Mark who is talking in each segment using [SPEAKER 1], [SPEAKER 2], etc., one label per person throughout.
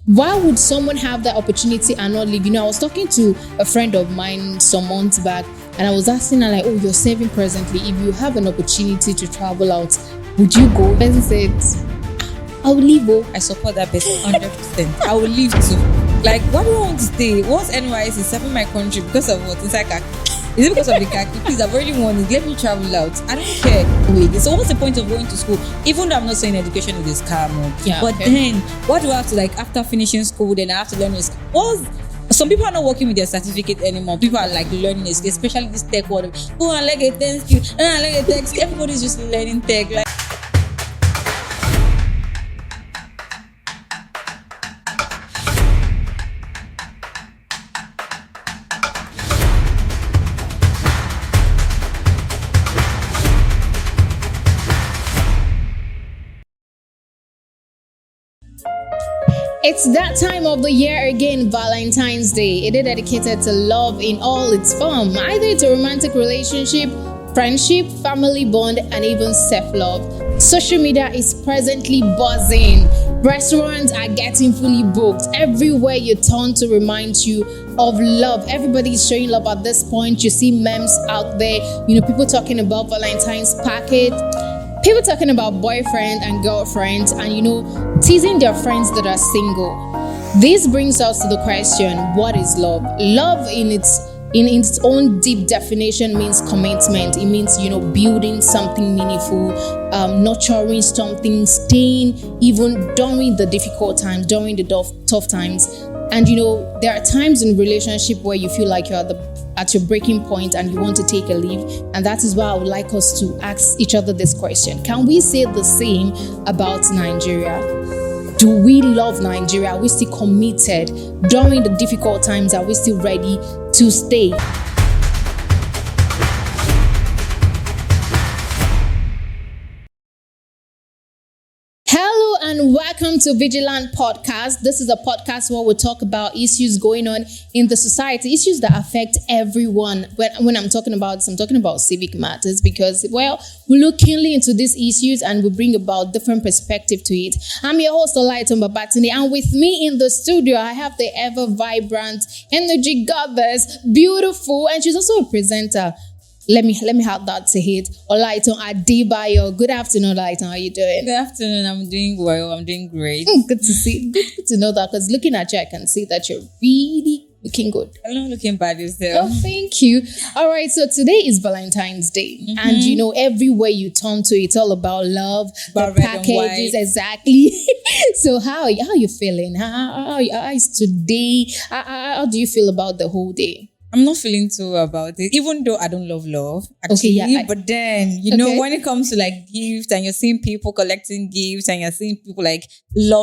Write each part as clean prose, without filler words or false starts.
[SPEAKER 1] Why would someone have that opportunity and not leave? I was talking to a friend of mine some months back, and I was asking her, like, oh, you're serving presently. If you have an opportunity to travel out, would you go? The person said, I will leave. Oh,
[SPEAKER 2] I support that person 100%. I will leave too. Like, why do I want to stay? Once NYS is serving my country because of what? Inside khaki. Is it because of the khaki? Please, I've already won it. Let me travel out. I don't care. Wait, so what's the point of going to school? Even though I'm not saying education is scam, but then what do I have to, like, after finishing school, then I have to learn this? Some people are not working with their certificate anymore. People are like learning this, especially this tech world. Oh, I like a tech skill. I like a tech skill. Everybody's just learning tech. Like,
[SPEAKER 1] it's that time of the year again, Valentine's Day. It is dedicated to love in all its form. Either it's a romantic relationship, friendship, family bond, and even self-love. Social media is presently buzzing. Restaurants are getting fully booked. Everywhere you turn to remind you of love. Everybody is showing love at this point. You see memes out there. People talking about Valentine's packet. People talking about boyfriend and girlfriends and, teasing their friends that are single. This brings us to the question, what is love? Love in its own deep definition means commitment. It means, building something meaningful, nurturing something, staying even during the difficult times, during the tough times. And, there are times in relationship where you feel like you're at your breaking point and you want to take a leave. And that is why I would like us to ask each other this question. Can we say the same about Nigeria? Do we love Nigeria? Are we still committed? During the difficult times, are we still ready to stay? Hello and welcome to Veegilants podcast. This is a podcast where we talk about issues going on in the society, issues that affect everyone. When I'm talking about this, I'm talking about civic matters because, we look keenly into these issues and we bring about different perspective to it. I'm your host, Olaiton Babatini, and with me in the studio, I have the ever vibrant energy goddess, beautiful, and she's also a presenter. Let me have that to hit. Olaiton Adebayo. Good afternoon, Olaiton. How are you doing?
[SPEAKER 2] Good afternoon. I'm doing well. I'm doing great.
[SPEAKER 1] Good to see. Good to know that, because looking at you, I can see that you're really looking good.
[SPEAKER 2] I'm not looking bad yourself.
[SPEAKER 1] Oh, thank you. All right. So today is Valentine's Day, and everywhere you turn to, it's all about love.
[SPEAKER 2] About
[SPEAKER 1] the
[SPEAKER 2] red and
[SPEAKER 1] packages,
[SPEAKER 2] white.
[SPEAKER 1] Exactly. So how are you feeling? How is today? How do you feel about the whole day?
[SPEAKER 2] I'm not feeling too about it, even though I don't love love, actually.
[SPEAKER 1] Okay, yeah,
[SPEAKER 2] but then, when it comes to like gifts and you're seeing people collecting gifts and you're seeing people like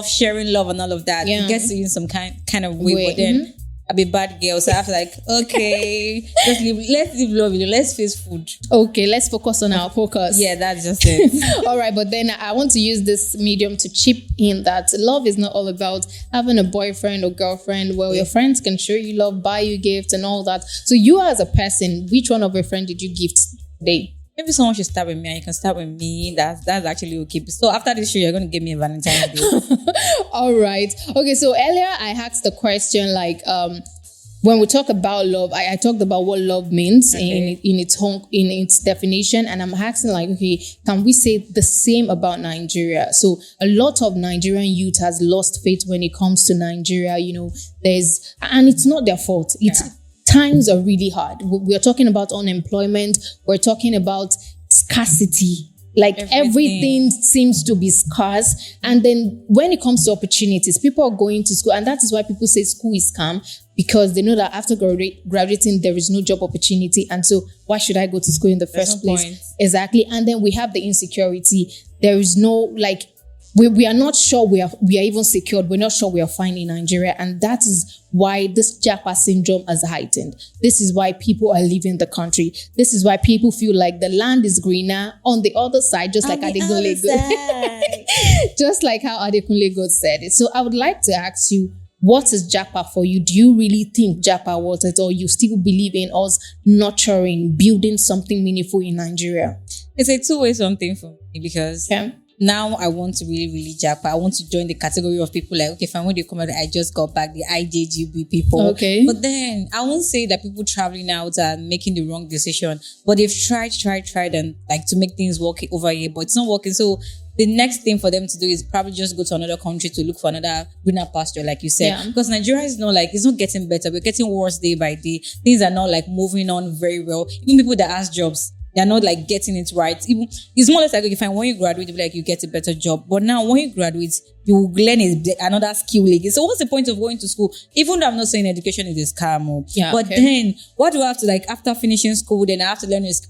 [SPEAKER 2] sharing love and all of that, it gets you in some kind of way. But then I'll be a bad girl, so I have to like, okay, let's leave love, let's face food.
[SPEAKER 1] Okay, let's focus on our focus.
[SPEAKER 2] Yeah, that's just it.
[SPEAKER 1] All right, but then I want to use this medium to chip in that love is not all about having a boyfriend or girlfriend. Well, your friends can show you love, buy you gifts and all that. So you as a person, which one of your friends did you gift today?
[SPEAKER 2] Maybe someone should start with me and you can start with me. That's actually okay. So after this show, you're going to give me a Valentine's Day.
[SPEAKER 1] All right. Okay, so earlier I asked the question like, when we talk about love, I talked about what love means in its definition, and I'm asking like, okay, can we say the same about Nigeria? So a lot of Nigerian youth has lost faith when it comes to Nigeria. And it's not their fault. Times are really hard. We're talking about unemployment. We're talking about scarcity. Like everything seems to be scarce. And then when it comes to opportunities, people are going to school. And that is why people say school is scam, because they know that after graduating, there is no job opportunity. And so why should I go to school in the first place?
[SPEAKER 2] Point.
[SPEAKER 1] Exactly. And then we have the insecurity. There is no we are not sure we are even secured. We're not sure we are fine in Nigeria. And that is why this Japa syndrome has heightened. This is why people are leaving the country. This is why people feel like the land is greener on the other side, just like Adekunle God. Just like how Adekunle God said it. So I would like to ask you, what is Japa for you? Do you really think Japa was it, or you still believe in us nurturing, building something meaningful in Nigeria?
[SPEAKER 2] It's a two-way something for me because now I want to really, really japa. I want to join the category of people like, okay, fine, when they come out, I just got back, the IJGB people.
[SPEAKER 1] Okay.
[SPEAKER 2] But then I won't say that people traveling out are making the wrong decision, but they've tried and like to make things work over here, but it's not working. So the next thing for them to do is probably just go to another country to look for another greener pasture, like you said.
[SPEAKER 1] Yeah.
[SPEAKER 2] Because Nigeria is not like, it's not getting better. We're getting worse day by day. Things are not like moving on very well. Even people that ask jobs, they're not like getting it right. Even, it's more or less like, okay, fine, when you graduate, you'll be like, you get a better job. But now when you graduate, you learn another skill again. So what's the point of going to school? Even though I'm not saying education is a scam. But then what do I have to, like, after finishing school, then I have to learn this?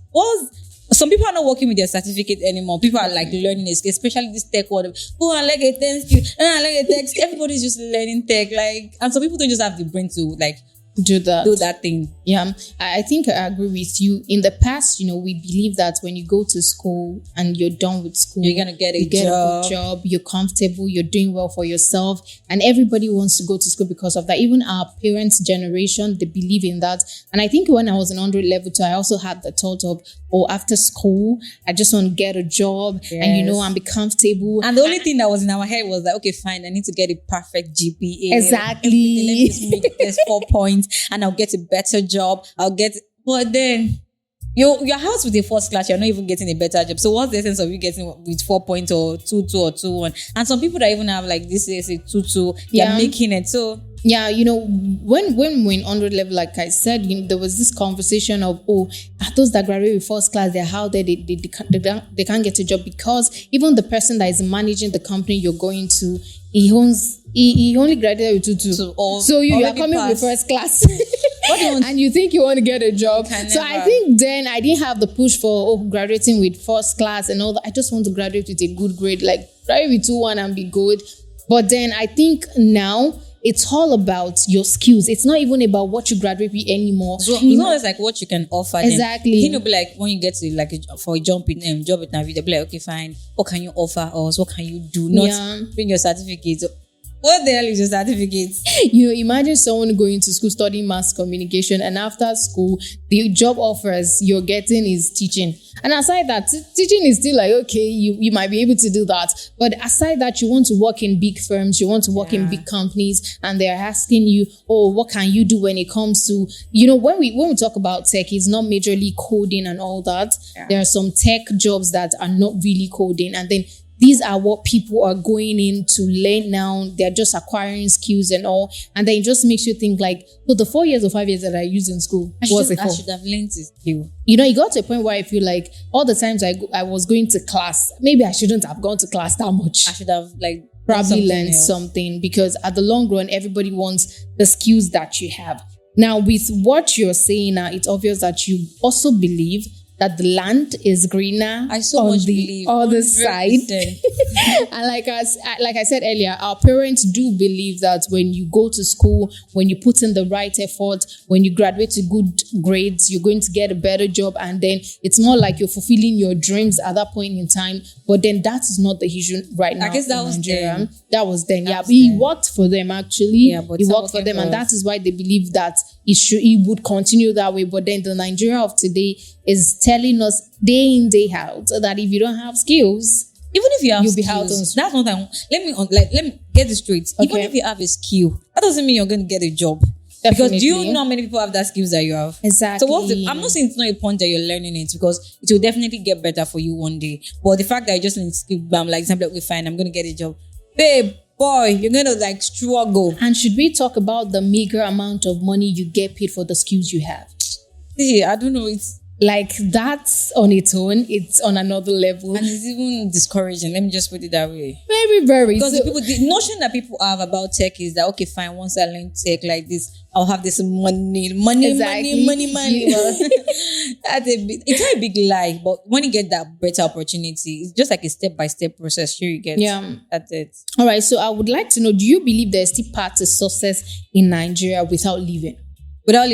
[SPEAKER 2] Some people are not working with their certificate anymore. People are like learning this, especially this tech world. Oh, I like a tech skill. I like a tech skill. Everybody's just learning tech. Like, and some people don't just have the brain to like do that thing.
[SPEAKER 1] Yeah, I think I agree with you. In the past, we believe that when you go to school and you're done with school,
[SPEAKER 2] you're gonna get a
[SPEAKER 1] good job, you're comfortable, you're doing well for yourself, and everybody wants to go to school because of that. Even our parents' generation, they believe in that. And I think when I was in 100 level 2, I also had the thought of, after school, I just want to get a job and and be comfortable.
[SPEAKER 2] And the only thing that was in our head was like, okay, fine, I need to get a perfect GPA.
[SPEAKER 1] Exactly.
[SPEAKER 2] Let me just make this 4 points and I'll get a better job. But then your house with a first class, you're not even getting a better job. So what's the essence of you getting with 4 points or 2.2 or 2.1? And some people that even have like this is a 2.2, they're making it. So
[SPEAKER 1] yeah, when we're in 100 level, like I said, there was this conversation of, those that graduate with first class, they're how they can't get a job because even the person that is managing the company you're going to, he only graduated with 2.2. So you are coming with first class. And you think you want to get a job. So I think then I didn't have the push for graduating with first class and all that. I just want to graduate with a good grade, like graduate with 2.1 and be good. But then I think now it's all about your skills. It's not even about what you graduate with anymore.
[SPEAKER 2] So it's always like what you can offer.
[SPEAKER 1] Exactly.
[SPEAKER 2] Then. You'll be like, when you get to like for a job with Navi, they'll be like, okay, fine. What can you offer us? What can you do? Not bring your certificate. What the hell is your certificate?
[SPEAKER 1] Imagine someone going to school studying mass communication, and after school, the job offers you're getting is teaching. And aside that, teaching is still like, okay, you might be able to do that. But aside that, you want to work in big firms, you want to work in big companies, and they're asking you, what can you do when it comes to, when we talk about tech, it's not majorly coding and all that. Yeah. There are some tech jobs that are not really coding, and then these are what people are going in to learn now. They're just acquiring skills and all. And then it just makes you think like, the 4 years or 5 years that I used in school,
[SPEAKER 2] I should have learned this skill.
[SPEAKER 1] It got to a point where I feel like all the times I was going to class, maybe I shouldn't have gone to class that much.
[SPEAKER 2] I should have
[SPEAKER 1] probably learned something, because at the long run, everybody wants the skills that you have. Now, with what you're saying now, it's obvious that you also believe that the land is greener on the other side. And like I said earlier, our parents do believe that when you go to school, when you put in the right effort, when you graduate to good grades, you're going to get a better job, and then it's more like you're fulfilling your dreams at that point in time. But then that is not the issue right now.
[SPEAKER 2] I guess that was
[SPEAKER 1] Nigeria.
[SPEAKER 2] then.
[SPEAKER 1] That was then. But he worked for them actually.
[SPEAKER 2] But
[SPEAKER 1] he worked for them, and that is why they believe that it would continue that way. But then the Nigeria of today is telling us day in, day out that if you don't have skills,
[SPEAKER 2] even if you have
[SPEAKER 1] you'll
[SPEAKER 2] skills,
[SPEAKER 1] be out on.
[SPEAKER 2] That's not that. Let me get this straight. Okay. Even if you have a skill, that doesn't mean you're going to get a job. Definitely. Because do you know how many people have that skills that you have?
[SPEAKER 1] Exactly.
[SPEAKER 2] So I'm not saying it's not a point that you're learning it, because it will definitely get better for you one day. But the fact that you just need skill, like example, we're fine, I'm going to get a job. Babe, boy, you're going to struggle.
[SPEAKER 1] And should we talk about the meager amount of money you get paid for the skills you have?
[SPEAKER 2] See, I don't know. It's
[SPEAKER 1] like that's on its own. It's on another level.
[SPEAKER 2] And it's even discouraging. Let me just put it that way.
[SPEAKER 1] Very, very.
[SPEAKER 2] Because the notion that people have about tech is that, okay, fine, once I learn tech like this, I'll have this money.
[SPEAKER 1] Exactly.
[SPEAKER 2] Money. It's not a big lie, but when you get that better opportunity, it's just like a step-by-step process. Sure, you get.
[SPEAKER 1] Yeah.
[SPEAKER 2] That's it.
[SPEAKER 1] All right. So I would like to know, do you believe there's still path to success in Nigeria without leaving?
[SPEAKER 2] Without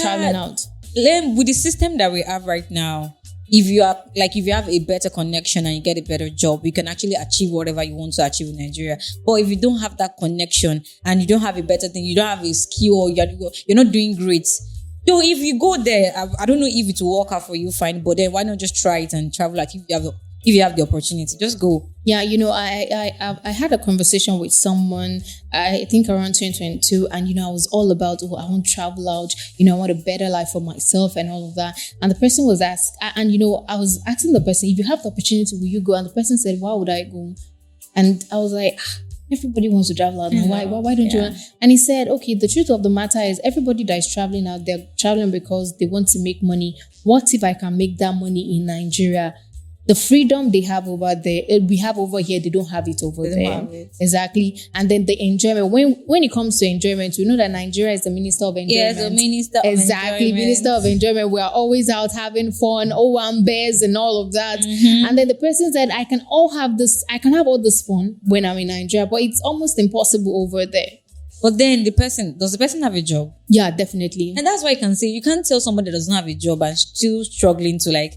[SPEAKER 1] traveling out?
[SPEAKER 2] With the system that we have right now, if you have a better connection and you get a better job, you can actually achieve whatever you want to achieve in Nigeria. But if you don't have that connection and you don't have a better thing, you don't have a skill, or you're not doing great. So if you go there, I don't know if it will work out for you, fine. But then why not just try it and travel? Like if you have If you have the opportunity, just go.
[SPEAKER 1] Yeah, I had a conversation with someone, I think around 2022, and I was all about, I want to travel out, I want a better life for myself and all of that. And the person was asked, and I was asking the person, if you have the opportunity, will you go? And the person said, why would I go? And I was like, everybody wants to travel out. Why don't you? And he said, okay, the truth of the matter is everybody that is traveling out, they're traveling because they want to make money. What if I can make that money in Nigeria? The freedom they have over there, we have over here, they don't have it over there. Exactly. And then the enjoyment. When it comes to enjoyment, we know that Nigeria is the minister of enjoyment.
[SPEAKER 2] Yes, the minister of enjoyment.
[SPEAKER 1] Exactly, minister of enjoyment. We are always out having fun, bears and all of that. And then the person said, I can have all this fun when I'm in Nigeria, but it's almost impossible over there.
[SPEAKER 2] But then does the person have a job?
[SPEAKER 1] Yeah, definitely.
[SPEAKER 2] And that's why you can't tell somebody that doesn't have a job and still struggling to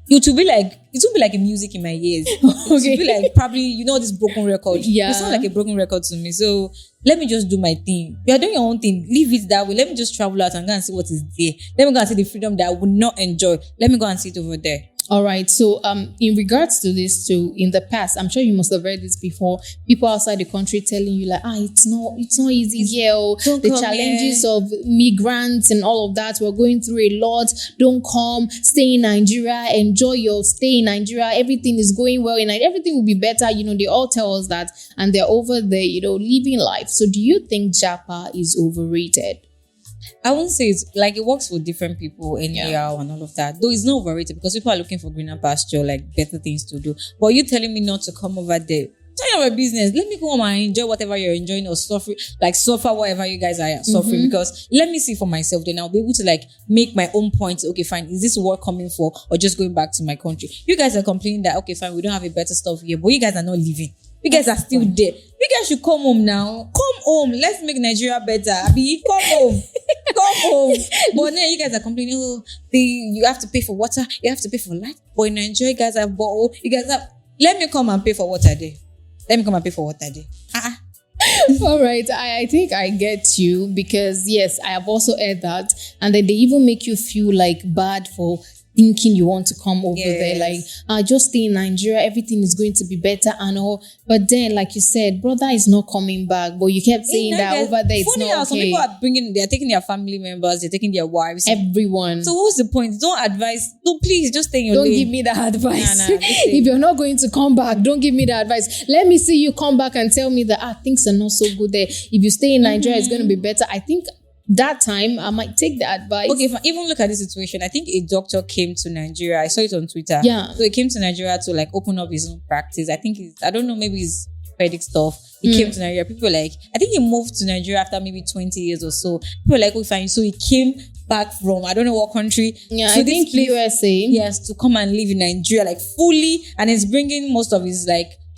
[SPEAKER 2] it will be like a music in my ears. It will be like probably, this broken record.
[SPEAKER 1] Yeah.
[SPEAKER 2] It sounds like a broken record to me. So let me just do my thing. You are doing your own thing. Leave it that way. Let me just travel out and go and see what is there. Let me go and see the freedom that I would not enjoy. Let me go and see it over there.
[SPEAKER 1] All right. So, in regards to this too, in the past, I'm sure you must have heard this before. People outside the country telling you like, it's not easy here. The challenges of migrants and all of that. We're going through a lot. Don't come. Stay in Nigeria. Enjoy your stay in Nigeria. Everything is going well. And everything will be better. They all tell us that, and they're over there, living life. So, do you think Japa is overrated?
[SPEAKER 2] I won't say it's like it works for different people anyhow and all of that. Though it's not overrated because people are looking for greener pasture, like better things to do. But you telling me not to come over there? Tell your business. Let me go home and enjoy whatever you're enjoying or suffer whatever you guys are suffering. Because let me see for myself. Then I'll be able to make my own points. Okay, fine. Is this worth coming for or just going back to my country? You guys are complaining that okay, fine, we don't have a better stuff here, but you guys are not living. You guys are still there. You guys should come home now. Come home. Let's make Nigeria better. Abi, come home. Come home. But now you guys are complaining, you have to pay for water. You have to pay for light. But in Nigeria, you guys have borrow. You guys have... Let me come and pay for water there. Let me come and pay for water there.
[SPEAKER 1] All right. I think I get you because, yes, I have also heard that. And then they even make you feel bad for thinking you want to come over there, just stay in Nigeria, everything is going to be better and all. But then, like you said, brother is not coming back, but you kept saying that over there it's not okay.
[SPEAKER 2] Some people they're taking their family members, they're taking their wives.
[SPEAKER 1] Everyone.
[SPEAKER 2] So what's the point? Don't advise. No, please, just stay in your lane.
[SPEAKER 1] Don't give me that advice. If you're not going to come back, don't give me that advice. Let me see you come back and tell me that, things are not so good there. If you stay in Nigeria, it's going to be better. I think that time I might take the advice. Okay, if I even look at this situation, I think a doctor came to Nigeria. I saw it on Twitter. Yeah.
[SPEAKER 2] So he came to Nigeria to open up his own practice. I think I don't know, maybe it's Vedic stuff. He came to Nigeria. People I think he moved to Nigeria after maybe 20 years or so. People okay, fine. So he came back from I don't know what country.
[SPEAKER 1] Yeah, so I think USA.
[SPEAKER 2] Yes, to come and live in Nigeria fully, and it's bringing most of his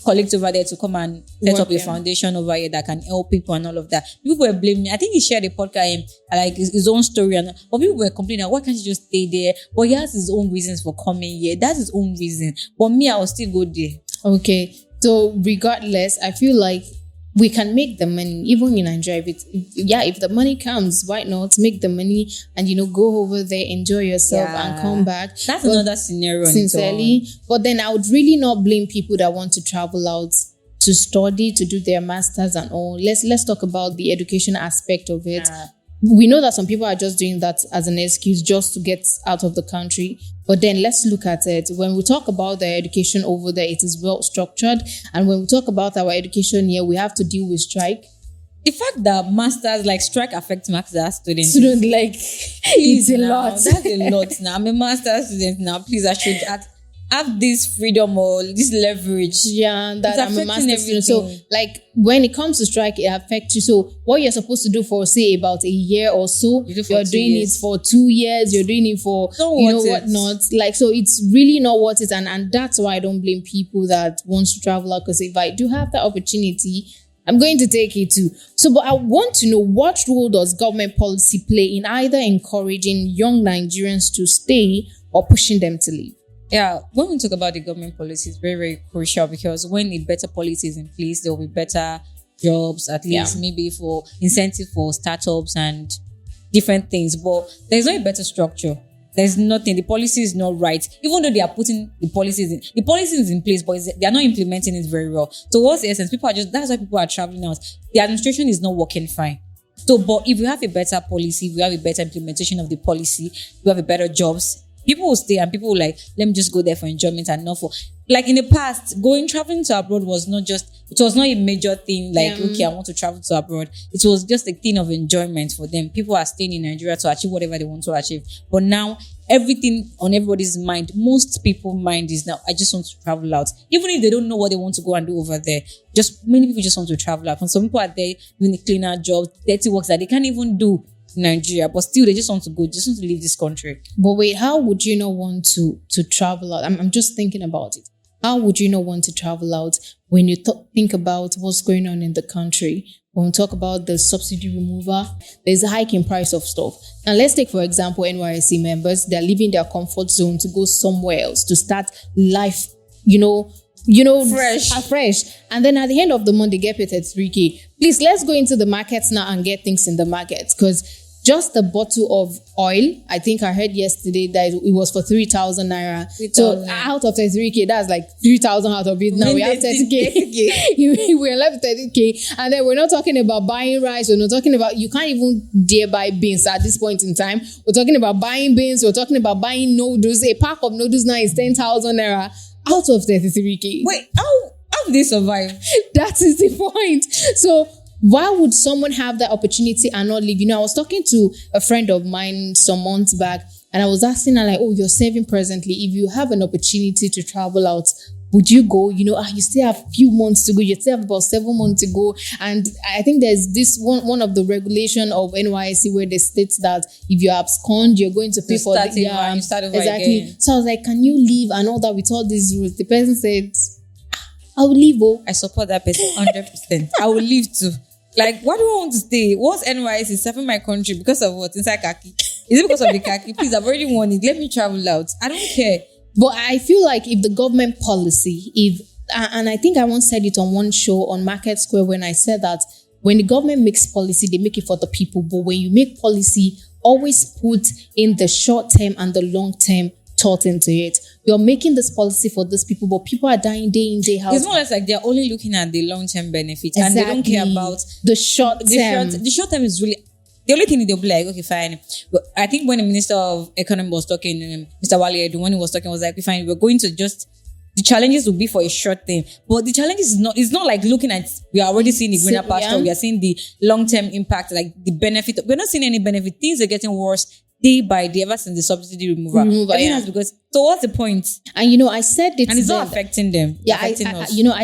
[SPEAKER 2] colleagues over there to come and set up a foundation over here that can help people and all of that. People were blaming me. I think he shared a podcast, his own story, but people were complaining, why can't he just stay there? But he has his own reasons for coming here. That's his own reason. But me, I will still go there.
[SPEAKER 1] Okay. So regardless, I feel like we can make the money, even in Nigeria. If the money comes, why not make the money and, go over there, enjoy yourself and come back.
[SPEAKER 2] That's another scenario.
[SPEAKER 1] Sincerely. But then I would really not blame people that want to travel out to study, to do their masters and all. Let's talk about the education aspect of it. We know that some people are just doing that as an excuse just to get out of the country. But then let's look at it. When we talk about the education over there, it is well structured. And when we talk about our education here, we have to deal with strike.
[SPEAKER 2] The fact that masters strike affects master's students.
[SPEAKER 1] It's a lot.
[SPEAKER 2] That's a lot now. I'm a master's student now. Please, I should have this freedom or this leverage.
[SPEAKER 1] Yeah, that I'm a master's student. So, when it comes to strike, it affects you. So, what you're supposed to do for, say, about a year or so, you're doing it for 2 years. You're doing it for, whatnot. So, it's really not worth it. And that's why I don't blame people that want to travel out. Because if I do have that opportunity, I'm going to take it too. So, but I want to know, what role does government policy play in either encouraging young Nigerians to stay or pushing them to leave?
[SPEAKER 2] Yeah, when we talk about the government policy, it's very, very crucial because when a better policy is in place, there will be better jobs, at least maybe for incentive for startups and different things. But there's no better structure. There's nothing. The policy is not right. Even though they are putting the policy is in place, but they are not implementing it very well. So what's the essence? That's why people are traveling out. The administration is not working fine. So, but if you have a better policy, if you have a better implementation of the policy, you have a better jobs, people will stay and people will let me just go there for enjoyment and not for, in the past, traveling to abroad was not a major thing. Okay, I want to travel to abroad. It was just a thing of enjoyment for them. People are staying in Nigeria to achieve whatever they want to achieve. But now, everything on everybody's mind, most people's mind is now, I just want to travel out. Even if they don't know what they want to go and do over there, many people just want to travel out. And some people are there doing the cleaner jobs, dirty works that they can't even do in Nigeria, but still they just want to leave this country.
[SPEAKER 1] But wait, how would you not want to travel out? I'm just thinking about it. How would you not want to travel out when you think about what's going on in the country? When we talk about the subsidy removal, there's a hike in price of stuff. Now, let's take, for example, NYSC members. They're leaving their comfort zone to go somewhere else to start life, fresh. And then at the end of the month, they get paid 33K. Please, let's go into the markets now and get things in the markets, because just a bottle of oil, I think I heard yesterday that it was for 3,000 naira. 3,000. So out of 33K, that's like 3,000 out of it. Now we have 30K. We're left with 30K. And then we're not talking about buying rice. We're not talking about, you can't even dare buy beans at this point in time. We're talking about buying beans. We're talking about buying noodles. A pack of noodles now is 10,000 naira out of 33K.
[SPEAKER 2] Wait, how do they survive?
[SPEAKER 1] That is the point. So why would someone have that opportunity and not leave? I was talking to a friend of mine some months back, and I was asking her, you're serving presently. If you have an opportunity to travel out, would you go? You still have a few months to go. You still have about 7 months to go. And I think there's this one of the regulation of NYSC where they state that if you abscond, you're going to pay for the
[SPEAKER 2] you start over
[SPEAKER 1] exactly.
[SPEAKER 2] Again.
[SPEAKER 1] So I was like, can you leave and all that with all these rules? The person said, I will leave.
[SPEAKER 2] I support that person 100%. I will leave too. Why do I want to stay? What's NYSC serving my country because of what? Inside khaki? Is it because of the khaki? Please, I've already won it. Let me travel out. I don't care.
[SPEAKER 1] But I feel like if the government policy, and I think I once said it on one show on Market Square when I said that when the government makes policy, they make it for the people. But when you make policy, always put in the short term and the long term thought into it. You're making this policy for these people, but people are dying day in, day out.
[SPEAKER 2] It's more or less like they're only looking at the long-term benefits, and they don't care about
[SPEAKER 1] the short term.
[SPEAKER 2] The short term is really the only thing they'll be like, okay, fine. But I think when the Minister of Economy was talking, Mr. Wale, when he was talking, was like, okay, fine, we're going to just, the challenges will be for a short term. But the challenge is not like looking at, we are already seeing the greener pasture, we are seeing the long-term impact, like the benefit. We're not seeing any benefit. Things are getting worse day by day ever since the subsidy removal. I think that's because, so what's the point?
[SPEAKER 1] And I said it,
[SPEAKER 2] and it's not affecting them.
[SPEAKER 1] Yeah, I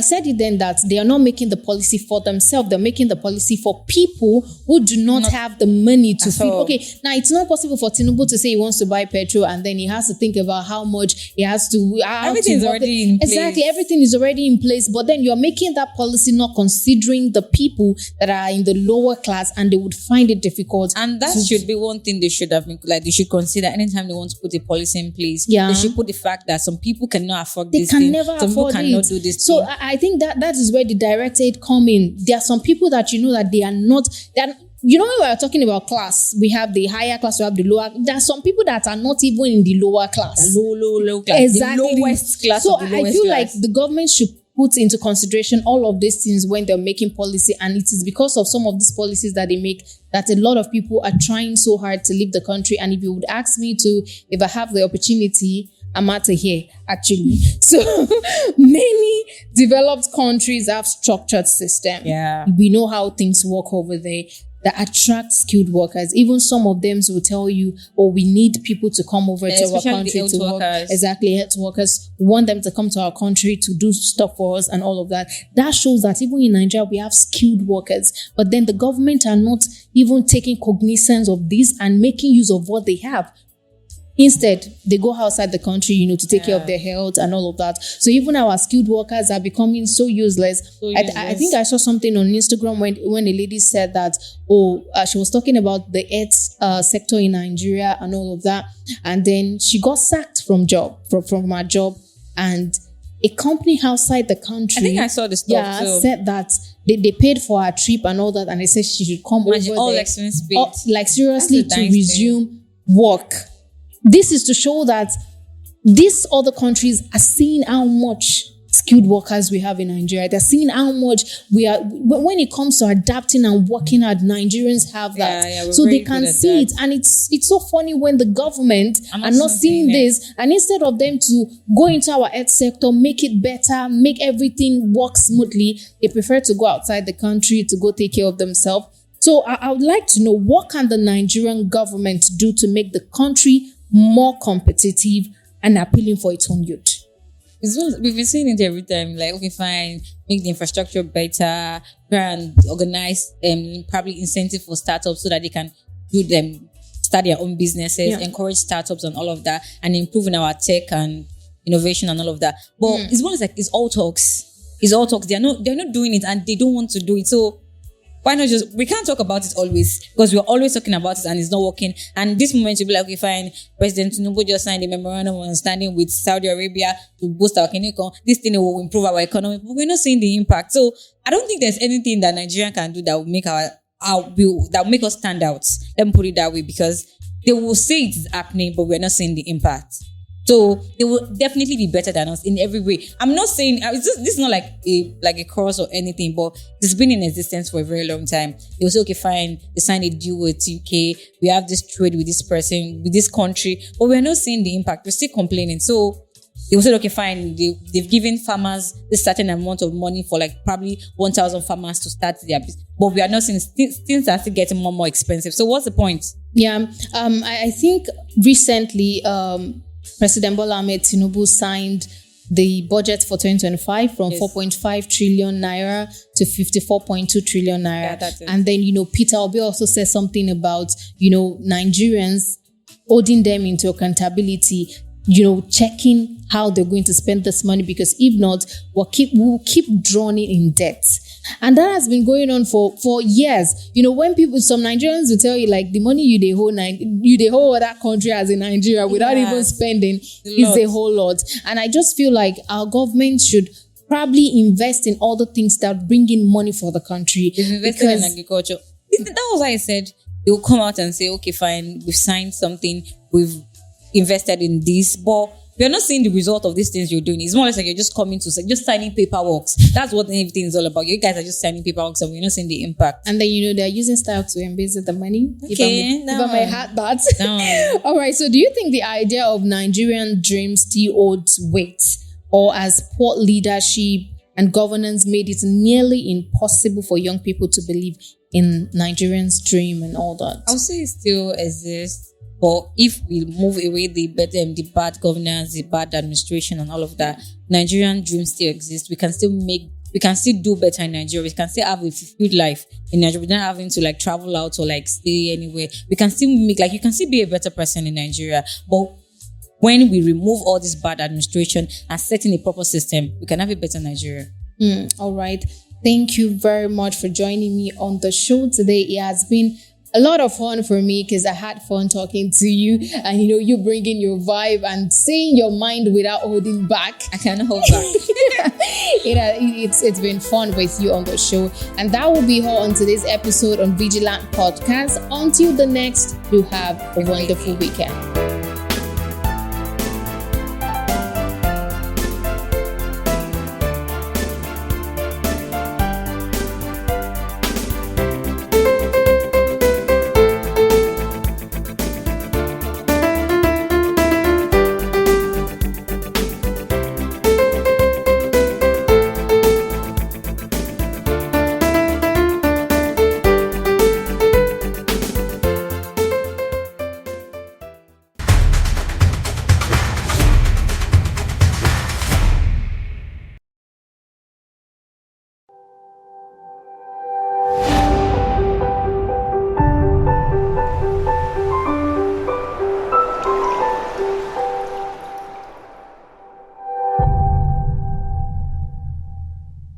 [SPEAKER 1] said it then that they are not making the policy for themselves. They're making the policy for people who do not have the money to feed. Okay, now it's not possible for Tinubu to say he wants to buy petrol and then he has to think about how much he has to.
[SPEAKER 2] Everything's already in place.
[SPEAKER 1] Exactly, everything is already in place. But then you're making that policy not considering the people that are in the lower class, and they would find it difficult.
[SPEAKER 2] And that should be one thing they should have been, they should consider anytime they want to put a policy in place.
[SPEAKER 1] Yeah.
[SPEAKER 2] They should put the fact that some people cannot afford
[SPEAKER 1] they
[SPEAKER 2] this
[SPEAKER 1] can
[SPEAKER 2] thing.
[SPEAKER 1] never
[SPEAKER 2] Some people
[SPEAKER 1] afford
[SPEAKER 2] cannot
[SPEAKER 1] it.
[SPEAKER 2] do this
[SPEAKER 1] So
[SPEAKER 2] thing.
[SPEAKER 1] I think that is where the direct aid come in. There are some people that that they are not. When we are talking about class, we have the higher class, we have the lower. There are some people that are not even in the lower class.
[SPEAKER 2] The low class.
[SPEAKER 1] Exactly.
[SPEAKER 2] The lowest class.
[SPEAKER 1] So
[SPEAKER 2] of the lowest
[SPEAKER 1] I feel
[SPEAKER 2] class.
[SPEAKER 1] like the government should put into consideration all of these things when they're making policy, and it is because of some of these policies that they make that a lot of people are trying so hard to leave the country. And if you would ask me to, if I have the opportunity, I'm out of here, actually. So many developed countries have structured system.
[SPEAKER 2] Yeah.
[SPEAKER 1] We know how things work over there that attract skilled workers. Even some of them will tell you, we need people to come over to our country to work. Exactly, health workers. We want them to come to our country to do stuff for us and all of that. That shows that even in Nigeria, we have skilled workers. But then the government are not even taking cognizance of this and making use of what they have. Instead, they go outside the country, to take care of their health and all of that. So even our skilled workers are becoming so useless. I think I saw something on Instagram when a lady said that, she was talking about the health sector in Nigeria and all of that. And then she got sacked from her job. And a company outside the country,
[SPEAKER 2] I think I saw the stuff too.
[SPEAKER 1] Said that they paid for her trip and all that. And they said she should come over
[SPEAKER 2] all
[SPEAKER 1] there.
[SPEAKER 2] expense paid.
[SPEAKER 1] Seriously, to resume work. this is to show that these other countries are seeing how much skilled workers we have in Nigeria. They're seeing how much we are, when it comes to adapting and working hard, Nigerians have that. So they can see it. And it's so funny when the government are not seeing this. And instead of them to go into our health sector, make it better, make everything work smoothly, they prefer to go outside the country to go take care of themselves. So I would like to know, what can the Nigerian government do to make the country more competitive and appealing for its own youth?
[SPEAKER 2] We've been saying it every time, like, okay, fine, make the infrastructure better, try and organize probably incentive for startups so that they can start their own businesses, encourage startups and all of that, and improving our tech and innovation and all of that. But it's more like it's all talks. It's all talks. They're not doing it, and they don't want to do it. So why not we can't talk about it always, because we're always talking about it and it's not working. And this moment you'll be like, okay, fine, President Tinubu just signed a memorandum of understanding with Saudi Arabia to boost our economy. This thing will improve our economy, but we're not seeing the impact. So I don't think there's anything that Nigeria can do that will make that will make us stand out. Let me put it that way, because they will say it is happening, but we're not seeing the impact. So they will definitely be better than us in every way. I'm not saying this is not like a course or anything, but it's been in existence for a very long time. They will say, okay, fine, they signed a deal with UK. We have this trade with this person, with this country, but we're not seeing the impact. We're still complaining. So they will say, okay, fine, they've given farmers this certain amount of money for like probably 1,000 farmers to start their business, but we are not seeing things are still getting more and more expensive. So what's the point?
[SPEAKER 1] Yeah, I think recently, President Bola Ahmed Tinubu signed the budget for 2025 from 4.5 trillion naira to 54.2 trillion naira.
[SPEAKER 2] Yeah, that's it.
[SPEAKER 1] And then, Peter Obi also said something about, Nigerians holding them into accountability, checking how they're going to spend this money, because if not, we'll keep drowning in debt. And that has been going on for years. When some Nigerians will tell you, like, the money you hold that country as in Nigeria without even spending is a whole lot. And I just feel like our government should probably invest in all the things that bring in money for the country.
[SPEAKER 2] Invested in agriculture. That was why I said they will come out and say, okay, fine, we've signed something, we've invested in this, but we're not seeing the result of these things you're doing. It's more or less like you're just coming to just signing paperwork. That's what everything is all about. You guys are just signing paperwork, and we're not seeing the impact.
[SPEAKER 1] And then, they're using style to embezzle the money.
[SPEAKER 2] Okay,
[SPEAKER 1] if I may add that. All right. So do you think the idea of Nigerian dream still holds weight? Or as poor leadership and governance made it nearly impossible for young people to believe in Nigerians' dream and all that?
[SPEAKER 2] I'll say it still exists. But if we move away the bad governance, the bad administration and all of that, Nigerian dream still exists. We can still do better in Nigeria. We can still have a fulfilled life in Nigeria without having to like travel out or like stay anywhere. We can still you can still be a better person in Nigeria. But when we remove all this bad administration and set in a proper system, we can have a better Nigeria.
[SPEAKER 1] All right. Thank you very much for joining me on the show today. It has been a lot of fun for me because I had fun talking to you, and you bringing your vibe and saying your mind without holding back.
[SPEAKER 2] I cannot hold back.
[SPEAKER 1] It's been fun with you on the show, and that will be all on today's episode on Veegilant Podcast. Until the next, do have a wonderful weekend.